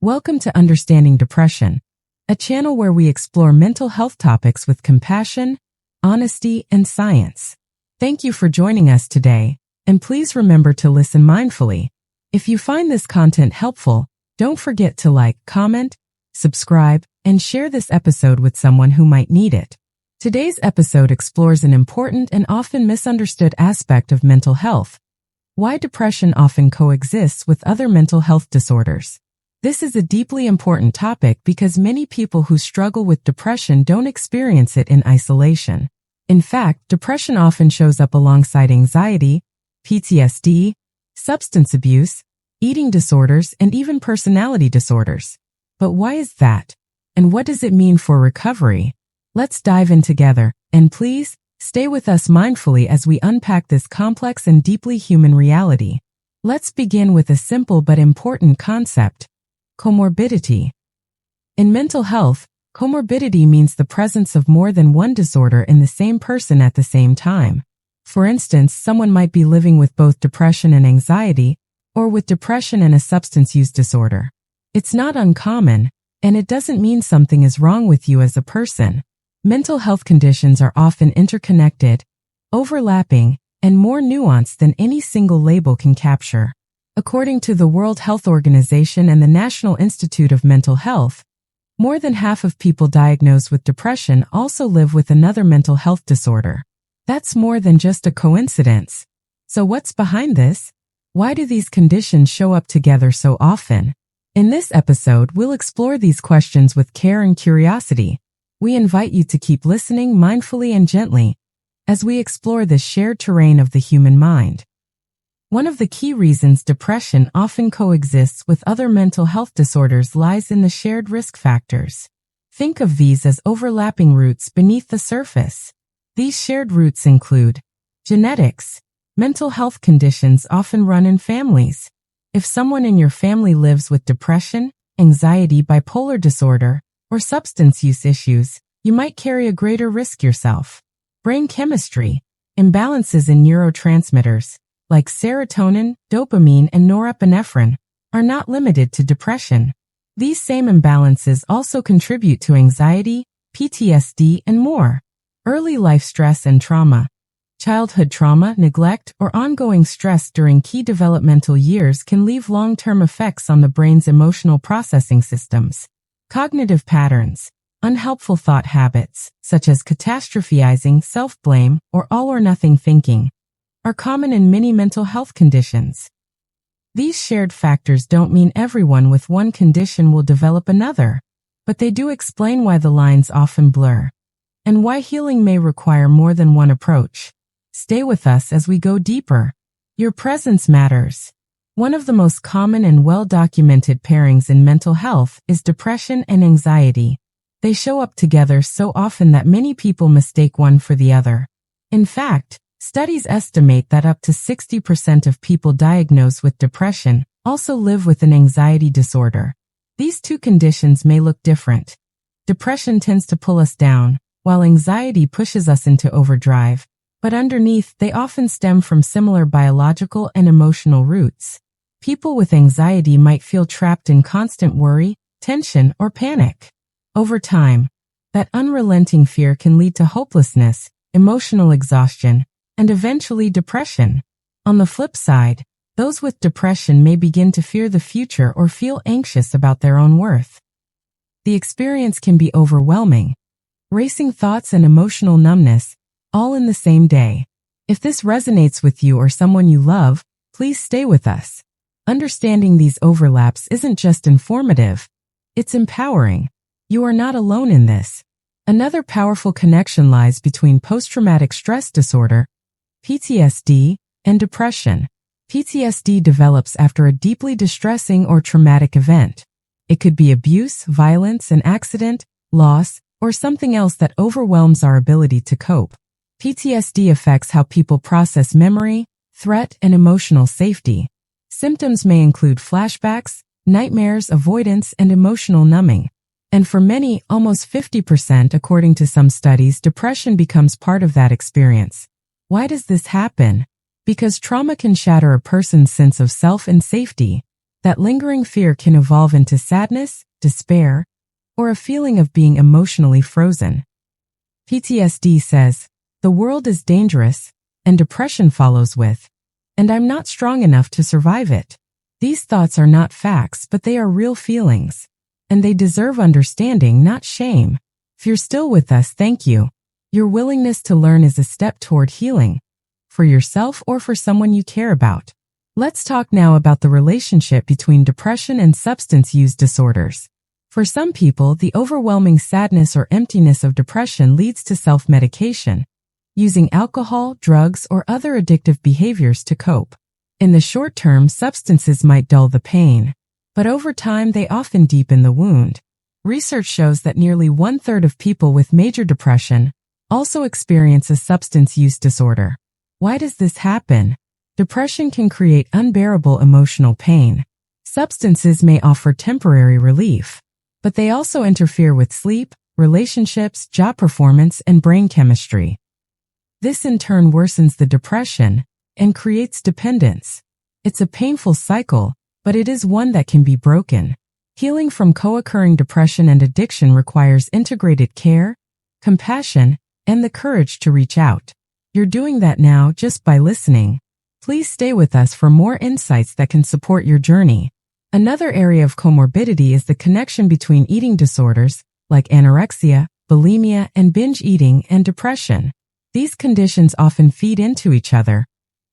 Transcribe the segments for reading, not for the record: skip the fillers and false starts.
Welcome to Understanding Depression, a channel where we explore mental health topics with compassion, honesty, and science. Thank you for joining us today, and please remember to listen mindfully. If you find this content helpful, don't forget to like, comment, subscribe, and share this episode with someone who might need it. Today's episode explores an important and often misunderstood aspect of mental health: why depression often coexists with other mental health disorders. This is a deeply important topic because many people who struggle with depression don't experience it in isolation. In fact, depression often shows up alongside anxiety, PTSD, substance abuse, eating disorders, and even personality disorders. But why is that? And what does it mean for recovery? Let's dive in together, and please, stay with us mindfully as we unpack this complex and deeply human reality. Let's begin with a simple but important concept: comorbidity. In mental health, comorbidity means the presence of more than one disorder in the same person at the same time. For instance, someone might be living with both depression and anxiety, or with depression and a substance use disorder. It's not uncommon, and it doesn't mean something is wrong with you as a person. Mental health conditions are often interconnected, overlapping, and more nuanced than any single label can capture. According to the World Health Organization and the National Institute of Mental Health, more than half of people diagnosed with depression also live with another mental health disorder. That's more than just a coincidence. So what's behind this? Why do these conditions show up together so often? In this episode, we'll explore these questions with care and curiosity. We invite you to keep listening mindfully and gently as we explore this shared terrain of the human mind. One of the key reasons depression often coexists with other mental health disorders lies in the shared risk factors. Think of these as overlapping roots beneath the surface. These shared roots include genetics. Mental health conditions often run in families. If someone in your family lives with depression, anxiety, bipolar disorder, or substance use issues, you might carry a greater risk yourself. Brain chemistry. Imbalances in neurotransmitters, like serotonin, dopamine, and norepinephrine, are not limited to depression. These same imbalances also contribute to anxiety, PTSD, and more. Early life stress and trauma. Childhood trauma, neglect, or ongoing stress during key developmental years can leave long-term effects on the brain's emotional processing systems. Cognitive patterns. Unhelpful thought habits, such as catastrophizing, self-blame, or all-or-nothing thinking, are common in many mental health conditions. These shared factors don't mean everyone with one condition will develop another, but they do explain why the lines often blur, and why healing may require more than one approach. Stay with us as we go deeper. Your presence matters. One of the most common and well-documented pairings in mental health is depression and anxiety. They show up together so often that many people mistake one for the other. In fact, studies estimate that up to 60% of people diagnosed with depression also live with an anxiety disorder. These two conditions may look different. Depression tends to pull us down, while anxiety pushes us into overdrive. But underneath, they often stem from similar biological and emotional roots. People with anxiety might feel trapped in constant worry, tension, or panic. Over time, that unrelenting fear can lead to hopelessness, emotional exhaustion, and eventually depression. On the flip side, those with depression may begin to fear the future or feel anxious about their own worth. The experience can be overwhelming. Racing thoughts and emotional numbness, all in the same day. If this resonates with you or someone you love, please stay with us. Understanding these overlaps isn't just informative, it's empowering. You are not alone in this. Another powerful connection lies between post-traumatic stress disorder, PTSD, and depression. PTSD develops after a deeply distressing or traumatic event. It could be abuse, violence, an accident, loss, or something else that overwhelms our ability to cope. PTSD affects how people process memory, threat, and emotional safety. Symptoms may include flashbacks, nightmares, avoidance, and emotional numbing. And for many, almost 50%, according to some studies, depression becomes part of that experience. Why does this happen? Because trauma can shatter a person's sense of self and safety. That lingering fear can evolve into sadness, despair, or a feeling of being emotionally frozen. PTSD says, "The world is dangerous," and depression follows with, "And I'm not strong enough to survive it." These thoughts are not facts, but they are real feelings, and they deserve understanding, not shame. If you're still with us, thank you. Your willingness to learn is a step toward healing, for yourself or for someone you care about. Let's talk now about the relationship between depression and substance use disorders. For some people, the overwhelming sadness or emptiness of depression leads to self-medication, using alcohol, drugs, or other addictive behaviors to cope. In the short term, substances might dull the pain, but over time they often deepen the wound. Research shows that nearly 1/3 of people with major depression also experience a substance use disorder. Why does this happen? Depression can create unbearable emotional pain. Substances may offer temporary relief, but they also interfere with sleep, relationships, job performance, and brain chemistry. This in turn worsens the depression and creates dependence. It's a painful cycle, but it is one that can be broken. Healing from co-occurring depression and addiction requires integrated care, compassion, and the courage to reach out. You're doing that now just by listening. Please stay with us for more insights that can support your journey. Another area of comorbidity is the connection between eating disorders, like anorexia, bulimia, and binge eating, and depression. These conditions often feed into each other,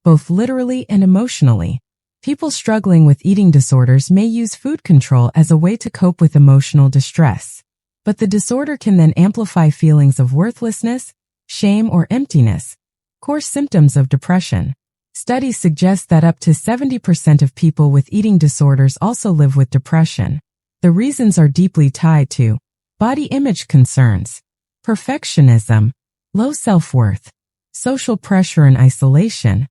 both literally and emotionally. People struggling with eating disorders may use food control as a way to cope with emotional distress, but the disorder can then amplify feelings of worthlessness, shame, or emptiness, core symptoms of depression. Studies suggest that up to 70% of people with eating disorders also live with depression. The reasons are deeply tied to body image concerns, perfectionism, low self-worth, social pressure, and isolation.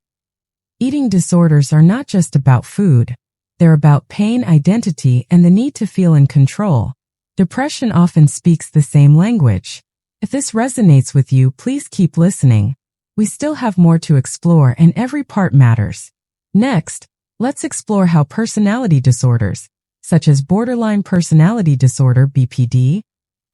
Eating disorders are not just about food. They're about pain, identity, and the need to feel in control. Depression often speaks the same language. If this resonates with you, please keep listening. We still have more to explore, and every part matters. Next, let's explore how personality disorders, such as borderline personality disorder (BPD),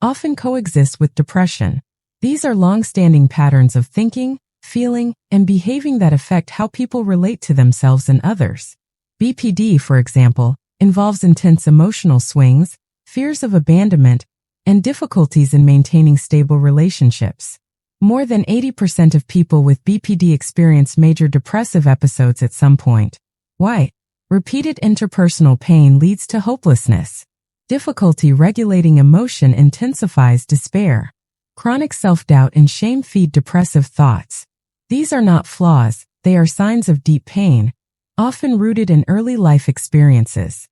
often coexist with depression. These are long-standing patterns of thinking, feeling, and behaving that affect how people relate to themselves and others. BPD, for example, involves intense emotional swings, fears of abandonment, and difficulties in maintaining stable relationships. More than 80% of people with BPD experience major depressive episodes at some point. Why? Repeated interpersonal pain leads to hopelessness. Difficulty regulating emotion intensifies despair. Chronic self-doubt and shame feed depressive thoughts. These are not flaws, they are signs of deep pain, often rooted in early life experiences.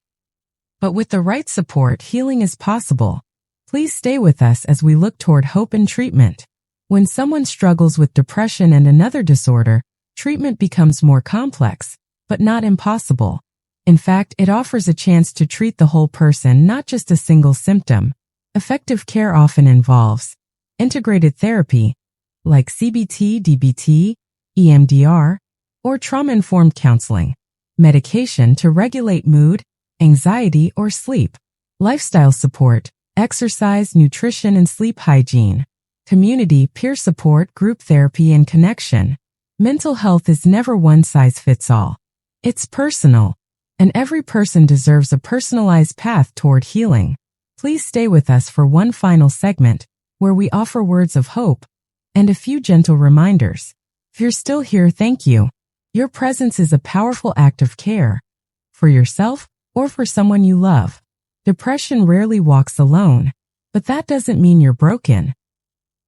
But with the right support, healing is possible. Please stay with us as we look toward hope and treatment. When someone struggles with depression and another disorder, treatment becomes more complex, but not impossible. In fact, it offers a chance to treat the whole person, not just a single symptom. Effective care often involves integrated therapy, like CBT, DBT, EMDR, or trauma-informed counseling, medication to regulate mood, anxiety, or sleep, lifestyle support, exercise, nutrition, and sleep hygiene, community, peer support, group therapy, and connection. Mental health is never one size fits all. It's personal, and every person deserves a personalized path toward healing. Please stay with us for one final segment, where we offer words of hope and a few gentle reminders. If you're still here, thank you. Your presence is a powerful act of care, for yourself or for someone you love. Depression rarely walks alone, but that doesn't mean you're broken.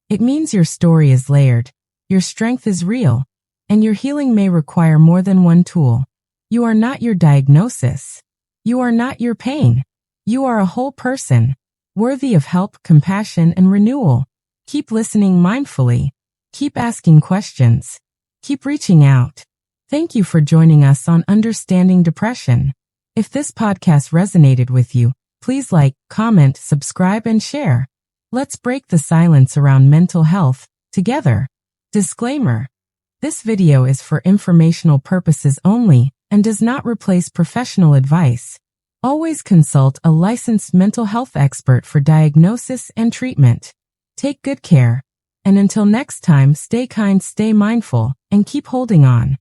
It means your story is layered, your strength is real, and your healing may require more than one tool. You are not your diagnosis. You are not your pain. You are a whole person, worthy of help, compassion, and renewal. Keep listening mindfully. Keep asking questions. Keep reaching out. Thank you for joining us on Understanding Depression. If this podcast resonated with you, please like, comment, subscribe, and share. Let's break the silence around mental health together. Disclaimer: this video is for informational purposes only and does not replace professional advice. Always consult a licensed mental health expert for diagnosis and treatment. Take good care. And until next time, stay kind, stay mindful, and keep holding on.